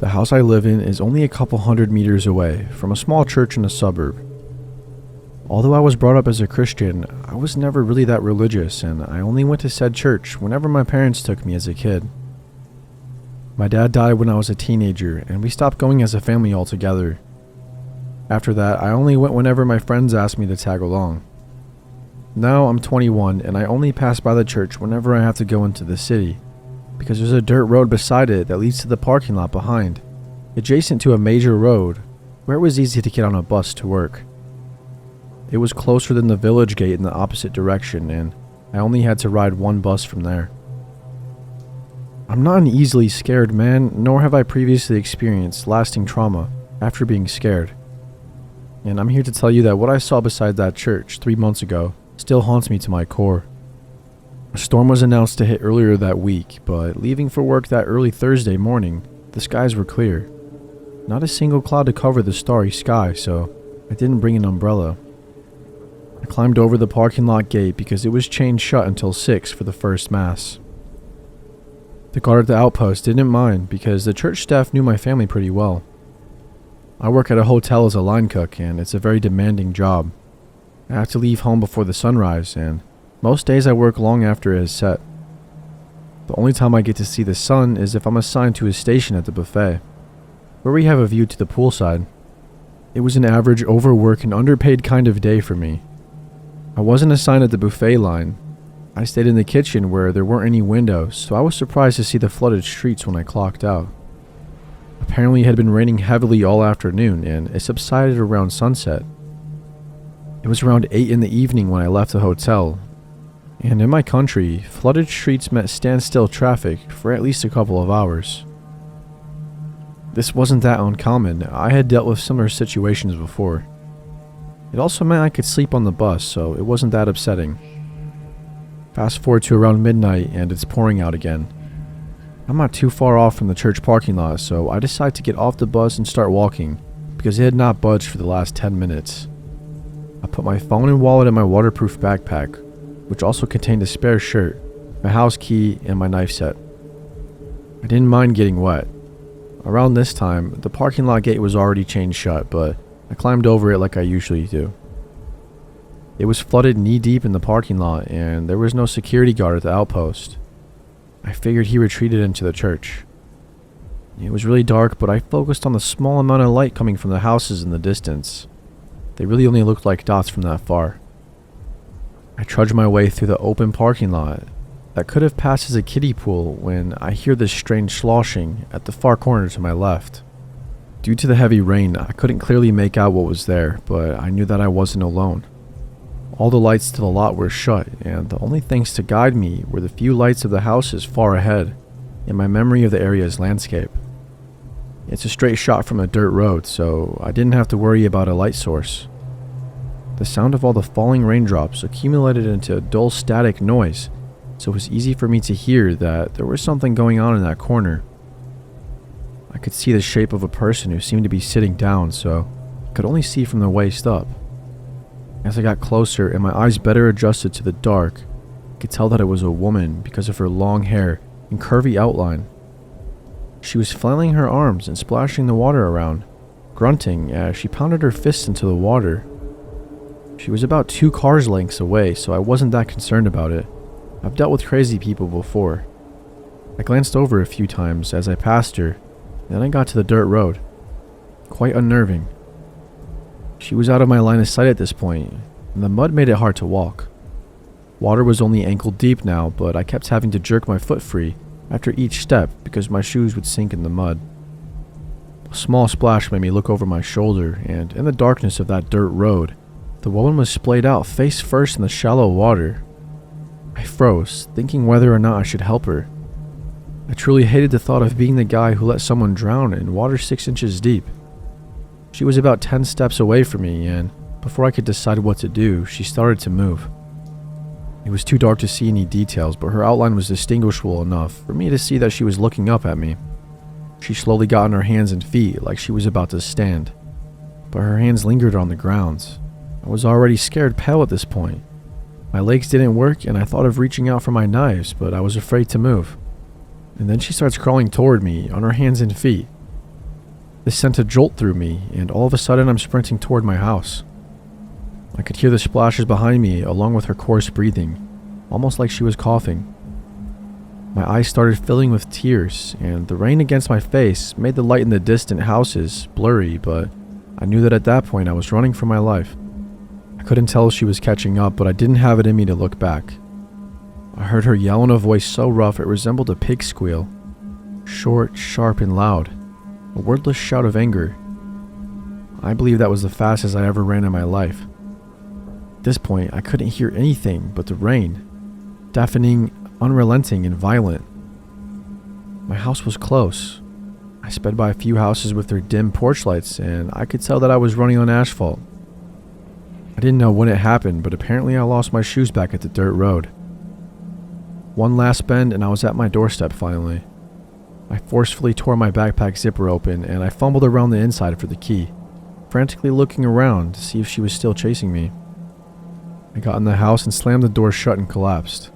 The house I live in is only a couple hundred meters away from a small church in a suburb. Although I was brought up as a Christian, I was never really that religious, and I only went to said church whenever my parents took me as a kid. My dad died when I was a teenager, and we stopped going as a family altogether. After that, I only went whenever my friends asked me to tag along. Now I'm 21, and I only pass by the church whenever I have to go into the city, because there's a dirt road beside it that leads to the parking lot behind, adjacent to a major road, where it was easy to get on a bus to work. It was closer than the village gate in the opposite direction, and I only had to ride one bus from there. I'm not an easily scared man, nor have I previously experienced lasting trauma after being scared. And I'm here to tell you that what I saw beside that church 3 months ago still haunts me to my core. A storm was announced to hit earlier that week, but leaving for work that early Thursday morning, the skies were clear. Not a single cloud to cover the starry sky, so I didn't bring an umbrella. I climbed over the parking lot gate because it was chained shut until 6 for the first mass. The guard at the outpost didn't mind because the church staff knew my family pretty well. I work at a hotel as a line cook, and it's a very demanding job. I have to leave home before the sunrise, and most days I work long after it has set. The only time I get to see the sun is if I'm assigned to a station at the buffet, where we have a view to the poolside. It was an average overwork and underpaid kind of day for me. I wasn't assigned at the buffet line. I stayed in the kitchen where there weren't any windows, so I was surprised to see the flooded streets when I clocked out. Apparently it had been raining heavily all afternoon, and it subsided around sunset. It was around 8 in the evening when I left the hotel, and in my country, flooded streets meant standstill traffic for at least a couple of hours. This wasn't that uncommon. I had dealt with similar situations before. It also meant I could sleep on the bus, so it wasn't that upsetting. Fast forward to around midnight, and it's pouring out again. I'm not too far off from the church parking lot, so I decide to get off the bus and start walking, because it had not budged for the last 10 minutes. I put my phone and wallet in my waterproof backpack, which also contained a spare shirt, my house key, and my knife set. I didn't mind getting wet. Around this time, the parking lot gate was already chained shut, but I climbed over it like I usually do. It was flooded knee-deep in the parking lot, and there was no security guard at the outpost. I figured he retreated into the church. It was really dark, but I focused on the small amount of light coming from the houses in the distance. They really only looked like dots from that far. I trudged my way through the open parking lot that could have passed as a kiddie pool when I hear this strange sloshing at the far corner to my left. Due to the heavy rain, I couldn't clearly make out what was there, but I knew that I wasn't alone. All the lights to the lot were shut, and the only things to guide me were the few lights of the houses far ahead and my memory of the area's landscape. It's a straight shot from a dirt road, so I didn't have to worry about a light source. The sound of all the falling raindrops accumulated into a dull static noise, so it was easy for me to hear that there was something going on in that corner. I could see the shape of a person who seemed to be sitting down, so I could only see from the waist up. As I got closer and my eyes better adjusted to the dark, I could tell that it was a woman because of her long hair and curvy outline. She was flailing her arms and splashing the water around, grunting as she pounded her fists into the water. She was about 2 cars lengths away, so I wasn't that concerned about it. I've dealt with crazy people before. I glanced over a few times as I passed her, and then I got to the dirt road. Quite unnerving. She was out of my line of sight at this point, and the mud made it hard to walk. Water was only ankle deep now, but I kept having to jerk my foot free after each step because my shoes would sink in the mud. A small splash made me look over my shoulder, and in the darkness of that dirt road, the woman was splayed out face first in the shallow water. I froze, thinking whether or not I should help her. I truly hated the thought of being the guy who let someone drown in water 6 inches deep. She was about 10 steps away from me, and before I could decide what to do, she started to move. It was too dark to see any details, but her outline was distinguishable enough for me to see that she was looking up at me. She slowly got on her hands and feet like she was about to stand, but her hands lingered on the ground. I was already scared pale at this point. My legs didn't work, and I thought of reaching out for my knives, but I was afraid to move. And then she starts crawling toward me on her hands and feet. This sent a jolt through me, and all of a sudden I'm sprinting toward my house. I could hear the splashes behind me along with her coarse breathing, almost like she was coughing. My eyes started filling with tears, and the rain against my face made the light in the distant houses blurry, but I knew that at that point I was running for my life. I couldn't tell if she was catching up, but I didn't have it in me to look back. I heard her yell in a voice so rough it resembled a pig squeal. Short, sharp, and loud. A wordless shout of anger. I believe that was the fastest I ever ran in my life. At this point, I couldn't hear anything but the rain. Deafening, unrelenting, and violent. My house was close. I sped by a few houses with their dim porch lights, and I could tell that I was running on asphalt. I didn't know when it happened, but apparently I lost my shoes back at the dirt road. One last bend and I was at my doorstep finally. I forcefully tore my backpack zipper open and I fumbled around the inside for the key, frantically looking around to see if she was still chasing me. I got in the house and slammed the door shut and collapsed.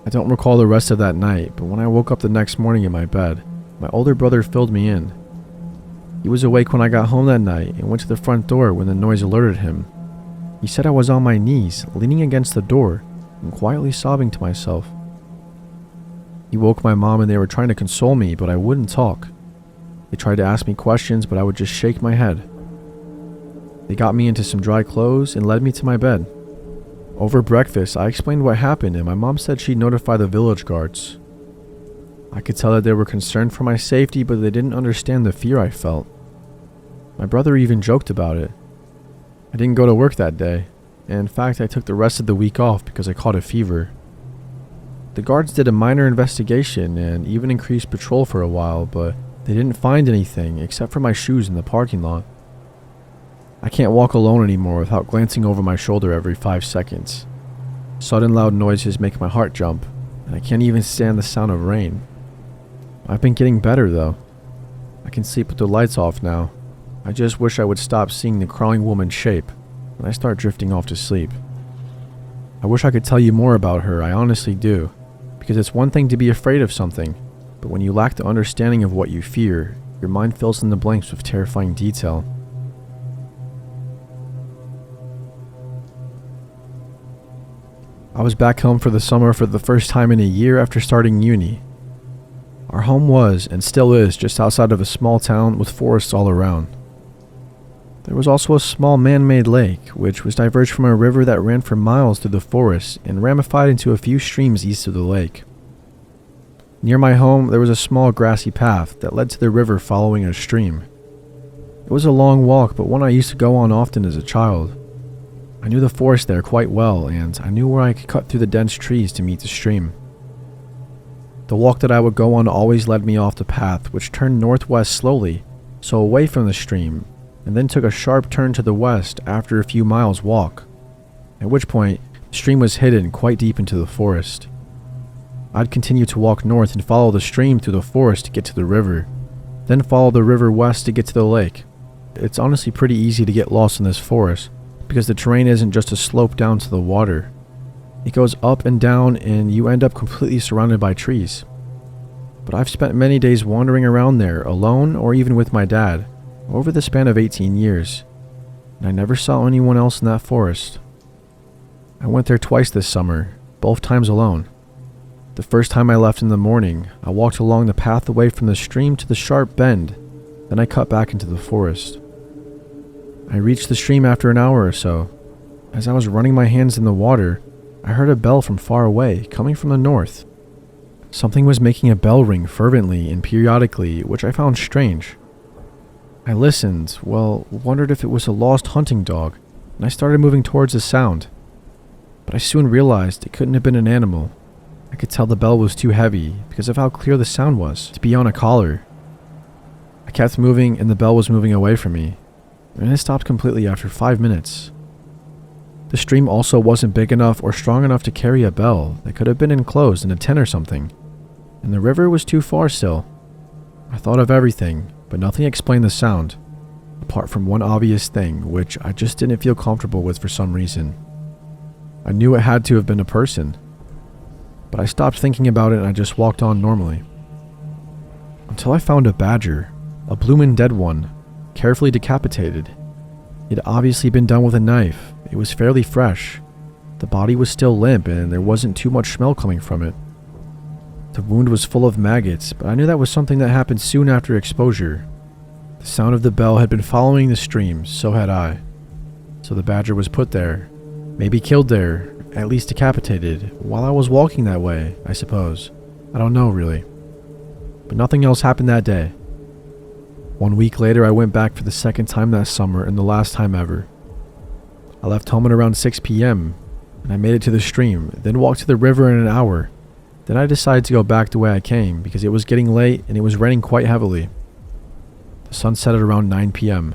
I don't recall the rest of that night, but when I woke up the next morning in my bed, my older brother filled me in. He was awake when I got home that night and went to the front door when the noise alerted him. He said I was on my knees, leaning against the door and quietly sobbing to myself. He woke my mom and they were trying to console me, but I wouldn't talk. They tried to ask me questions, but I would just shake my head. They got me into some dry clothes and led me to my bed. Over breakfast, I explained what happened and my mom said she'd notify the village guards. I could tell that they were concerned for my safety, but they didn't understand the fear I felt. My brother even joked about it. I didn't go to work that day. In fact, I took the rest of the week off because I caught a fever. The guards did a minor investigation and even increased patrol for a while, but they didn't find anything except for my shoes in the parking lot. I can't walk alone anymore without glancing over my shoulder every 5 seconds. Sudden loud noises make my heart jump, and I can't even stand the sound of rain. I've been getting better though. I can sleep with the lights off now. I just wish I would stop seeing the crawling woman's shape when I start drifting off to sleep. I wish I could tell you more about her, I honestly do, because it's one thing to be afraid of something, but when you lack the understanding of what you fear, your mind fills in the blanks with terrifying detail. I was back home for the summer for the first time in a year after starting uni. Our home was, and still is, just outside of a small town with forests all around. There was also a small man-made lake, which was diverged from a river that ran for miles through the forest and ramified into a few streams east of the lake. Near my home, there was a small grassy path that led to the river following a stream. It was a long walk, but one I used to go on often as a child. I knew the forest there quite well, and I knew where I could cut through the dense trees to meet the stream. The walk that I would go on always led me off the path, which turned northwest slowly, so away from the stream, and then took a sharp turn to the west after a few miles walk, at which point the stream was hidden quite deep into the forest. I'd continue to walk north and follow the stream through the forest to get to the river, then follow the river west to get to the lake. It's honestly pretty easy to get lost in this forest, because the terrain isn't just a slope down to the water. It goes up and down and you end up completely surrounded by trees. But I've spent many days wandering around there alone or even with my dad, over the span of 18 years, and I never saw anyone else in that forest. I went there twice this summer, both times alone. The first time I left in the morning, I walked along the path away from the stream to the sharp bend, then I cut back into the forest. I reached the stream after an hour or so. As I was running my hands in the water, I heard a bell from far away, coming from the north. Something was making a bell ring fervently and periodically, which I found strange. I listened, wondered if it was a lost hunting dog, and I started moving towards the sound. But I soon realized it couldn't have been an animal. I could tell the bell was too heavy because of how clear the sound was to be on a collar. I kept moving and the bell was moving away from me, and it stopped completely after 5 minutes. The stream also wasn't big enough or strong enough to carry a bell that could have been enclosed in a tent or something, and the river was too far still. I thought of everything, but nothing explained the sound, apart from one obvious thing, which I just didn't feel comfortable with for some reason. I knew it had to have been a person, but I stopped thinking about it and I just walked on normally. Until I found a badger, A bloomin' dead one, carefully decapitated. It had obviously been done with a knife. It was fairly fresh. The body was still limp and there wasn't too much smell coming from it. The wound was full of maggots, but I knew that was something that happened soon after exposure. The sound of the bell had been following the stream, so had I. So the badger was put there, maybe killed there, at least decapitated, while I was walking that way, I suppose. I don't know really. But nothing else happened that day. 1 week later, I went back for the second time that summer and the last time ever. I left home at around 6 p.m. and I made it to the stream, then walked to the river in an hour. Then I decided to go back the way I came because it was getting late and it was raining quite heavily. The sun set at around 9 p.m.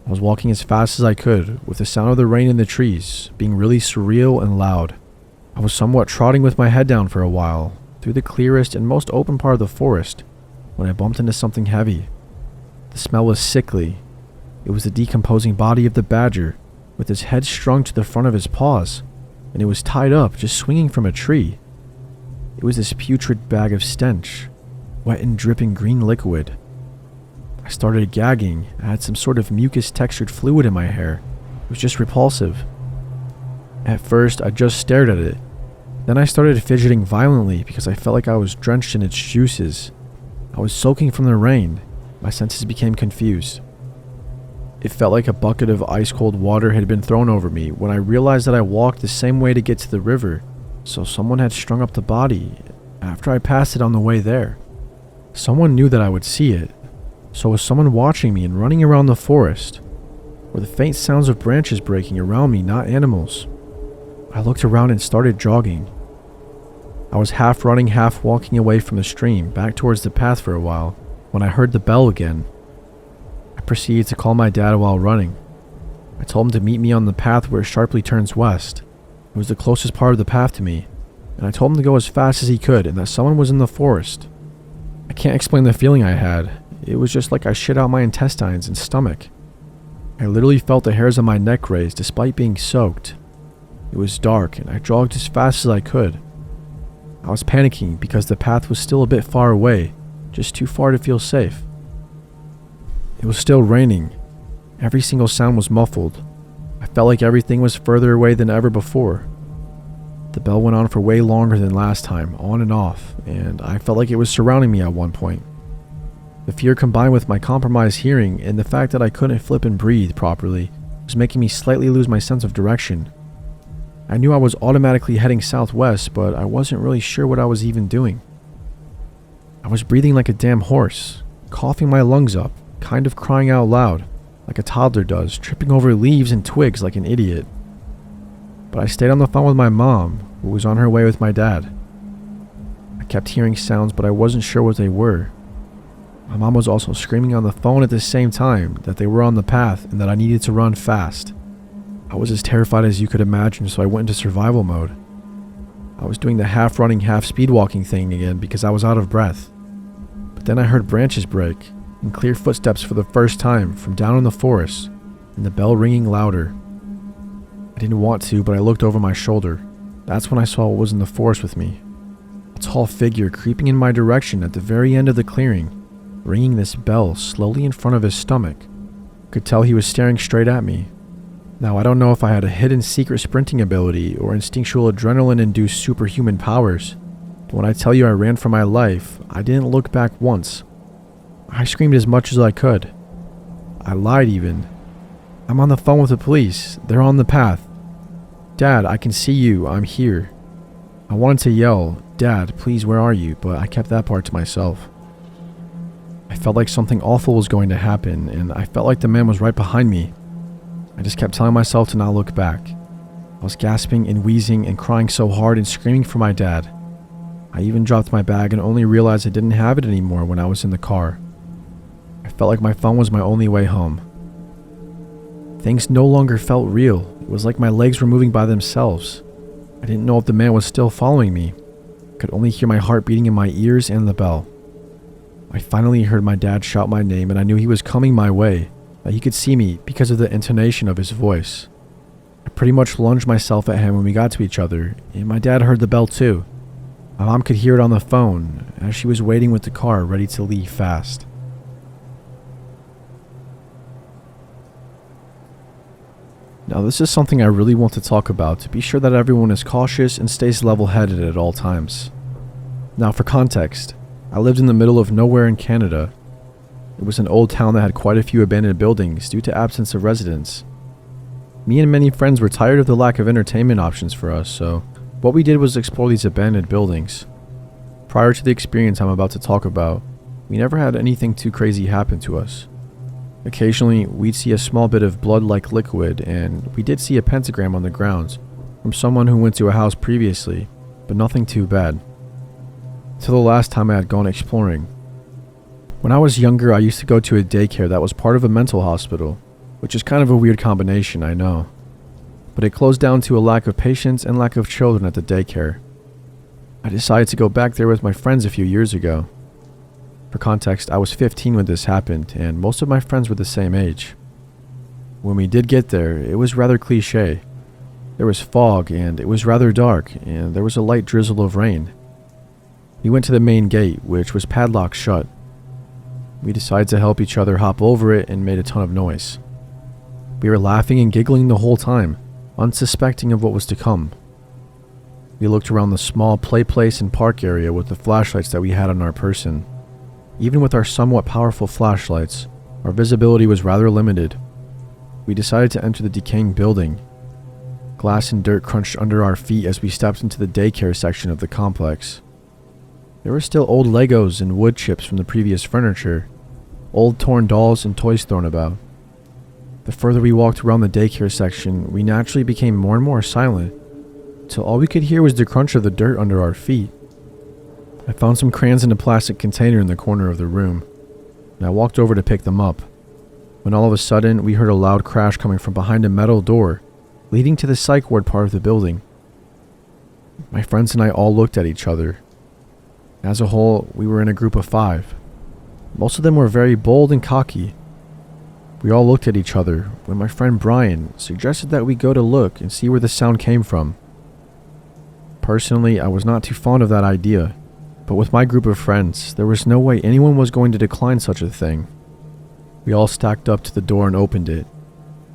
I was walking as fast as I could, with the sound of the rain in the trees being really surreal and loud. I was somewhat trotting with my head down for a while, through the clearest and most open part of the forest, when I bumped into something heavy. The smell was sickly. It was the decomposing body of the badger, with his head strung to the front of his paws, and it was tied up, just swinging from a tree. It was this putrid bag of stench, wet and dripping green liquid. I started gagging. I had some sort of mucus-textured fluid in my hair. It was just repulsive. At first, I just stared at it. Then I started fidgeting violently because I felt like I was drenched in its juices. I was soaking from the rain. My senses became confused. It felt like a bucket of ice-cold water had been thrown over me when I realized that I walked the same way to get to the river, so someone had strung up the body after I passed it on the way there. Someone knew that I would see it, so was someone watching me and running around the forest, or the faint sounds of branches breaking around me, not animals. I looked around and started jogging. I was half running, half walking away from the stream, back towards the path for a while, when I heard the bell again. I proceeded to call my dad while running. I told him to meet me on the path where it sharply turns west. It was the closest part of the path to me, and I told him to go as fast as he could and that someone was in the forest. I can't explain the feeling I had. It was just like I shit out my intestines and stomach. I literally felt the hairs on my neck raise despite being soaked. It was dark and I jogged as fast as I could. I was panicking because the path was still a bit far away, just too far to feel safe. It was still raining. Every single sound was muffled. I felt like everything was further away than ever before. The bell went on for way longer than last time, on and off, and I felt like it was surrounding me at one point. The fear combined with my compromised hearing and the fact that I couldn't flip and breathe properly was making me slightly lose my sense of direction. I knew I was automatically heading southwest, but I wasn't really sure what I was even doing. I was breathing like a damn horse, coughing my lungs up, kind of crying out loud, like a toddler does, tripping over leaves and twigs like an idiot. But I stayed on the phone with my mom, who was on her way with my dad. I kept hearing sounds, but I wasn't sure what they were. My mom was also screaming on the phone at the same time that they were on the path and that I needed to run fast. I was as terrified as you could imagine, so I went into survival mode. I was doing the half running, half speed walking thing again because I was out of breath. But then I heard branches break and clear footsteps for the first time from down in the forest, and the bell ringing louder. I didn't want to, but I looked over my shoulder. That's when I saw what was in the forest with me. A tall figure creeping in my direction at the very end of the clearing, ringing this bell slowly in front of his stomach. Could tell he was staring straight at me. Now, I don't know if I had a hidden secret sprinting ability or instinctual adrenaline-induced superhuman powers, but when I tell you I ran for my life, I didn't look back once. I screamed as much as I could. I lied even. I'm on the phone with the police. They're on the path. Dad, I can see you. I'm here. I wanted to yell, Dad, please, where are you? But I kept that part to myself. I felt like something awful was going to happen, and I felt like the man was right behind me. I just kept telling myself to not look back. I was gasping and wheezing and crying so hard and screaming for my dad. I even dropped my bag and only realized I didn't have it anymore when I was in the car. I felt like my phone was my only way home. Things no longer felt real. It was like my legs were moving by themselves. I didn't know if the man was still following me. I could only hear my heart beating in my ears and the bell. I finally heard my dad shout my name and I knew he was coming my way, that he could see me because of the intonation of his voice. I pretty much lunged myself at him when we got to each other, and my dad heard the bell too. My mom could hear it on the phone as she was waiting with the car ready to leave fast. Now this is something I really want to talk about to be sure that everyone is cautious and stays level-headed at all times. Now for context, I lived in the middle of nowhere in Canada. It was an old town that had quite a few abandoned buildings due to absence of residents. Me and many friends were tired of the lack of entertainment options for us, so what we did was explore these abandoned buildings. Prior to the experience I'm about to talk about, we never had anything too crazy happen to us. Occasionally, we'd see a small bit of blood-like liquid, and we did see a pentagram on the grounds from someone who went to a house previously, but nothing too bad. Till the last time I had gone exploring. When I was younger, I used to go to a daycare that was part of a mental hospital, which is kind of a weird combination, I know. But it closed down to a lack of patients and lack of children at the daycare. I decided to go back there with my friends a few years ago. For context, I was 15 when this happened, and most of my friends were the same age. When we did get there, it was rather cliche. There was fog, and it was rather dark, and there was a light drizzle of rain. We went to the main gate, which was padlocked shut. We decided to help each other hop over it and made a ton of noise. We were laughing and giggling the whole time, unsuspecting of what was to come. We looked around the small play place and park area with the flashlights that we had on our person. Even with our somewhat powerful flashlights, our visibility was rather limited. We decided to enter the decaying building. Glass and dirt crunched under our feet as we stepped into the daycare section of the complex. There were still old Legos and wood chips from the previous furniture, old torn dolls and toys thrown about. The further we walked around the daycare section, we naturally became more and more silent, till all we could hear was the crunch of the dirt under our feet. I found some crayons in a plastic container in the corner of the room, and I walked over to pick them up, when all of a sudden we heard a loud crash coming from behind a metal door leading to the psych ward part of the building. My friends and I all looked at each other. As a whole, we were in a group of 5. Most of them were very bold and cocky. We all looked at each other when my friend Brian suggested that we go to look and see where the sound came from. Personally, I was not too fond of that idea, but with my group of friends, there was no way anyone was going to decline such a thing. We all stacked up to the door and opened it.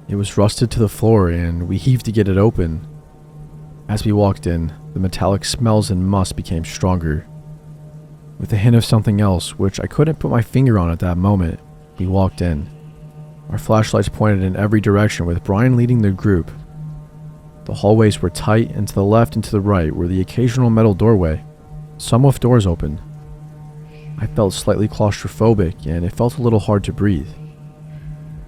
It was rusted to the floor and we heaved to get it open. As we walked in, the metallic smells and must became stronger. With a hint of something else, which I couldn't put my finger on at that moment, we walked in. Our flashlights pointed in every direction with Brian leading the group. The hallways were tight, and to the left and to the right were the occasional metal doorway, some with doors open. I felt slightly claustrophobic and it felt a little hard to breathe.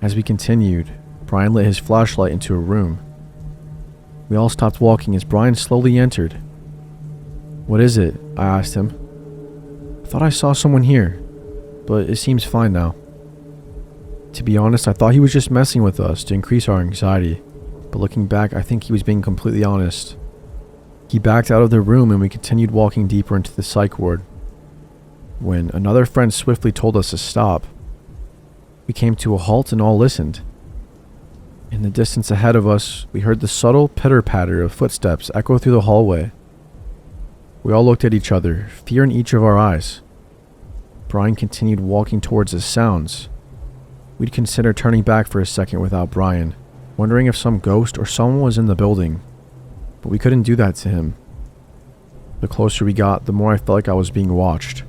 As we continued, Brian lit his flashlight into a room. We all stopped walking as Brian slowly entered. "What is it?" I asked him. "I thought I saw someone here, but it seems fine now." To be honest, I thought he was just messing with us to increase our anxiety, but looking back, I think he was being completely honest. He backed out of the room and we continued walking deeper into the psych ward, when another friend swiftly told us to stop. We came to a halt and all listened. In the distance ahead of us, we heard the subtle pitter-patter of footsteps echo through the hallway. We all looked at each other, fear in each of our eyes. Brian continued walking towards the sounds. We'd consider turning back for a second without Brian, wondering if some ghost or someone was in the building, but we couldn't do that to him. The closer we got, the more I felt like I was being watched.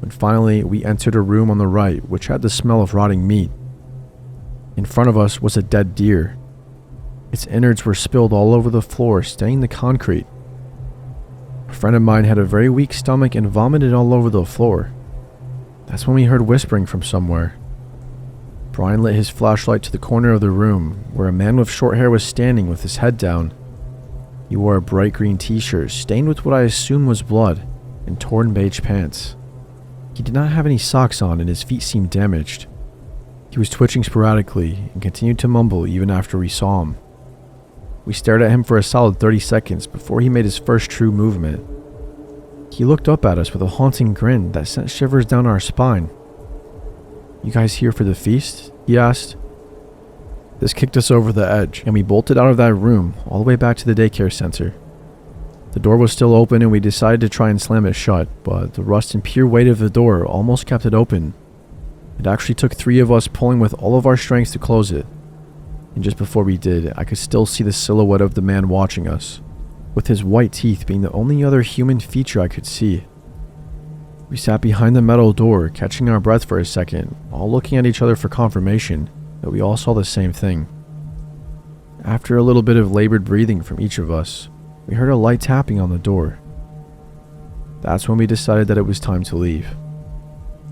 When finally we entered a room on the right which had the smell of rotting meat. In front of us was a dead deer. Its innards were spilled all over the floor, staining the concrete. A friend of mine had a very weak stomach and vomited all over the floor. That's when we heard whispering from somewhere. Brian lit his flashlight to the corner of the room, where a man with short hair was standing with his head down. He wore a bright green t-shirt stained with what I assumed was blood, and torn beige pants. He did not have any socks on and his feet seemed damaged. He was twitching sporadically and continued to mumble even after we saw him. We stared at him for a solid 30 seconds before he made his first true movement. He looked up at us with a haunting grin that sent shivers down our spine. "You guys here for the feast?" he asked. This kicked us over the edge, and we bolted out of that room all the way back to the daycare center. The door was still open and we decided to try and slam it shut, but the rust and pure weight of the door almost kept it open. It actually took 3 of us pulling with all of our strength to close it. and just before we did, I could still see the silhouette of the man watching us, with his white teeth being the only other human feature I could see. We sat behind the metal door, catching our breath for a second, all looking at each other for confirmation that we all saw the same thing. After a little bit of labored breathing from each of us, we heard a light tapping on the door. That's when we decided that it was time to leave.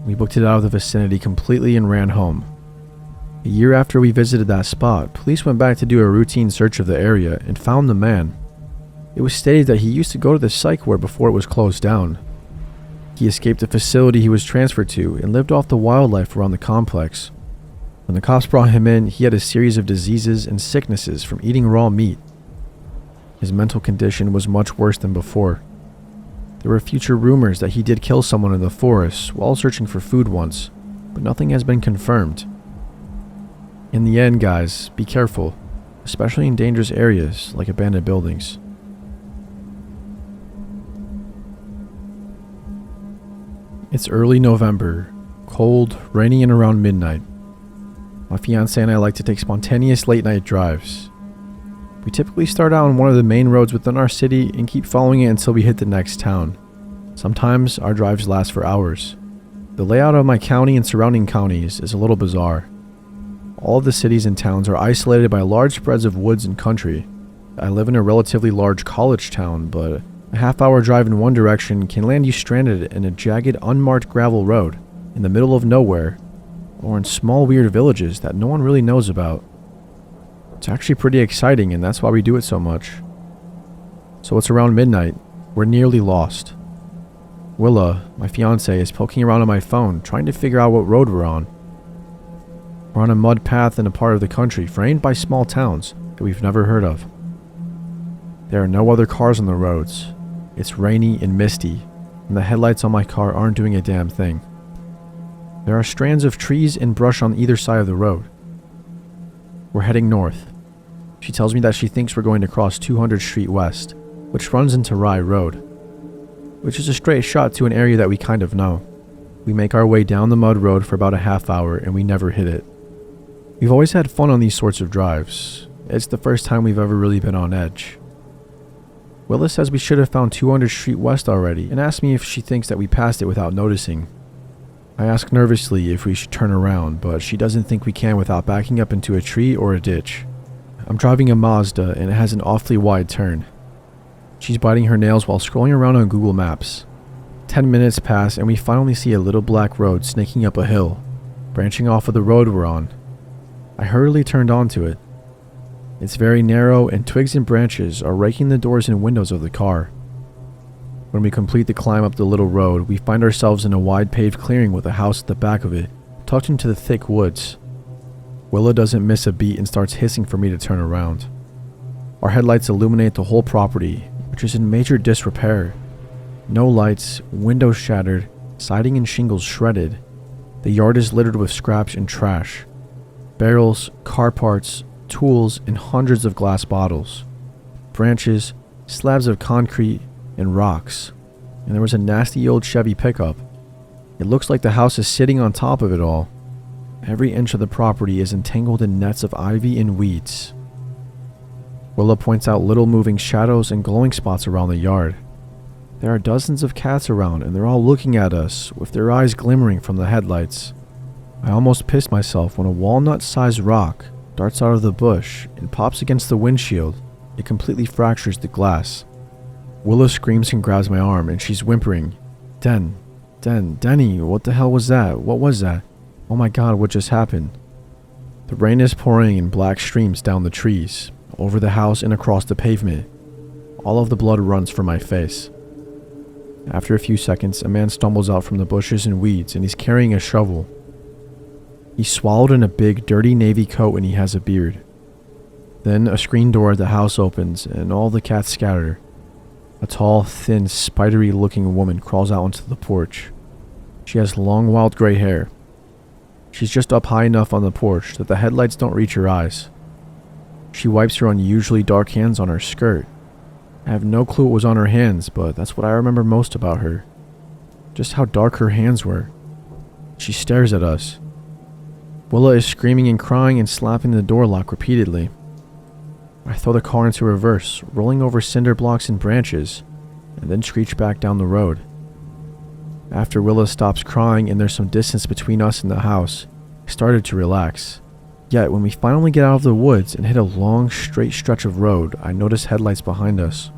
We booked it out of the vicinity completely and ran home. A year after we visited that spot, police went back to do a routine search of the area and found the man. It was stated that he used to go to the psych ward before it was closed down. He escaped the facility he was transferred to and lived off the wildlife around the complex. When the cops brought him in, he had a series of diseases and sicknesses from eating raw meat. His mental condition was much worse than before. There were future rumors that he did kill someone in the forest while searching for food once, but nothing has been confirmed. In the end, guys, be careful, especially in dangerous areas like abandoned buildings. It's early November, cold, rainy, and around midnight. My fiance and I like to take spontaneous late-night drives. We typically start out on one of the main roads within our city and keep following it until we hit the next town. Sometimes our drives last for hours. The layout of my county and surrounding counties is a little bizarre. All of the cities and towns are isolated by large spreads of woods and country. I live in a relatively large college town, but a half-hour drive in one direction can land you stranded in a jagged, unmarked gravel road in the middle of nowhere, or in small weird villages that no one really knows about. It's actually pretty exciting, and that's why we do it so much. So it's around midnight. We're nearly lost. Willa, my fiance, is poking around on my phone, trying to figure out what road we're on. We're on a mud path in a part of the country framed by small towns that we've never heard of. There are no other cars on the roads. It's rainy and misty, and the headlights on my car aren't doing a damn thing. There are strands of trees and brush on either side of the road. We're heading north. She tells me that she thinks we're going to cross 200th Street West, which runs into Rye Road, which is a straight shot to an area that we kind of know. We make our way down the mud road for about a half hour and we never hit it. We've always had fun on these sorts of drives. It's the first time we've ever really been on edge. Willa says we should have found 200th Street West already and asks me if she thinks that we passed it without noticing. I ask nervously if we should turn around, but she doesn't think we can without backing up into a tree or a ditch. I'm driving a Mazda and it has an awfully wide turn. She's biting her nails while scrolling around on Google Maps. 10 minutes pass and we finally see a little black road snaking up a hill, branching off of the road we're on. I hurriedly turned onto it. It's very narrow and twigs and branches are raking the doors and windows of the car. When we complete the climb up the little road, we find ourselves in a wide paved clearing with a house at the back of it, tucked into the thick woods. Willa doesn't miss a beat and starts hissing for me to turn around. Our headlights illuminate the whole property, which is in major disrepair. No lights, windows shattered, siding and shingles shredded. The yard is littered with scraps and trash. Barrels, car parts, tools, and hundreds of glass bottles. Branches, slabs of concrete, and rocks. And there was a nasty old Chevy pickup. It looks like the house is sitting on top of it all. Every inch of the property is entangled in nets of ivy and weeds. Willa points out little moving shadows and glowing spots around the yard. There are dozens of cats around and they're all looking at us with their eyes glimmering from the headlights. I almost pissed myself when a walnut-sized rock darts out of the bush and pops against the windshield. It completely fractures the glass. Willa screams and grabs my arm and she's whimpering, Denny, what the hell was that? What was that? Oh my god, what just happened? The rain is pouring in black streams down the trees, over the house and across the pavement. All of the blood runs from my face. After a few seconds, a man stumbles out from the bushes and weeds and he's carrying a shovel. He's swallowed in a big, dirty navy coat and he has a beard. Then a screen door at the house opens and all the cats scatter. A tall, thin, spidery-looking woman crawls out onto the porch. She has long, wild gray hair. She's just up high enough on the porch that the headlights don't reach her eyes. She wipes her unusually dark hands on her skirt. I have no clue what was on her hands, but that's what I remember most about her. Just how dark her hands were. She stares at us. Willa is screaming and crying and slapping the door lock repeatedly. I throw the car into reverse, rolling over cinder blocks and branches, and then screech back down the road. After Willa stops crying and there's some distance between us and the house, I started to relax. Yet when we finally get out of the woods and hit a long, straight stretch of road, I notice headlights behind us.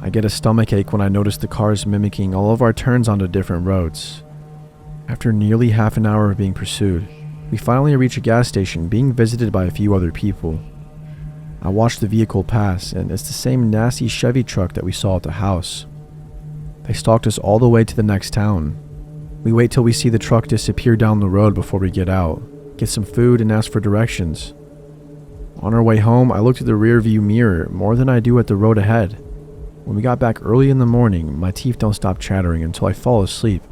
I get a stomachache when I notice the cars mimicking all of our turns onto different roads. After nearly half an hour of being pursued, we finally reach a gas station being visited by a few other people. I watch the vehicle pass, and it's the same nasty Chevy truck that we saw at the house. They stalked us all the way to the next town. We wait till we see the truck disappear down the road before we get out, get some food, and ask for directions. On our way home, I looked at the rear view mirror more than I do at the road ahead. When we got back early in the morning, my teeth don't stop chattering until I fall asleep.